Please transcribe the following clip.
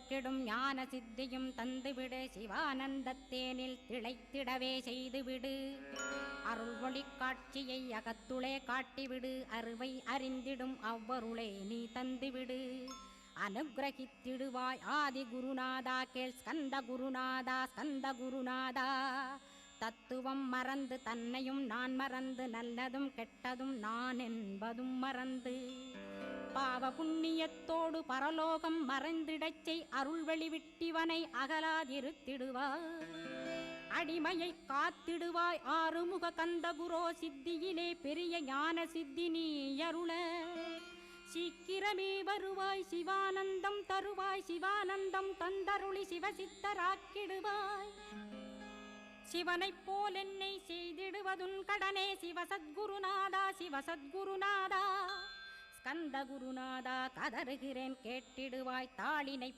திளைத்தோர்க்கிடும் ஞான சித்தியும் தந்துவிடு. சிவானந்தத்தேனில் திளைத்திடவே செய்துவிடு. அருள் ஒளி காட்சியை அகத்துளே காட்டிவிடு. அருவை அறிந்திடும் அவ்வருளே நீ தந்துவிடு. அனுகிரகித்திடுவாய் ஆதி குருநாதா கேள் ஸ்கந்த குருநாதா ஸ்கந்த குருநாதா. தத்துவம் மறந்து தன்னையும் நான் மறந்து நல்லதும் கெட்டதும் நான் என்பதும் மறந்து பாவ புண்ணியத்தோடு பரலோகம் மறைந்திடச் செய். அருள் வெளிவிட்டிவனை அகலாதிருத்திடுவாய். அடிமையை காத்திடுவாய் ஆறுமுக கந்த குரோ. சித்தியிலே பெரிய ஞான சித்தி நீ அருள சீக்கிரமே வருவாய். சிவானந்தம் தருவாய். சிவானந்தம் தந்தருளி சிவசித்தராக்கிடுவாய். சிவனைப் போல் என்னை செய்திடுவதுன் கடனே. சிவசத்குருநாதா சிவசத்குருநாதா ஸ்கந்த குருநாதா கதறுகிறேன் கேட்டிடுவாய். தாளினை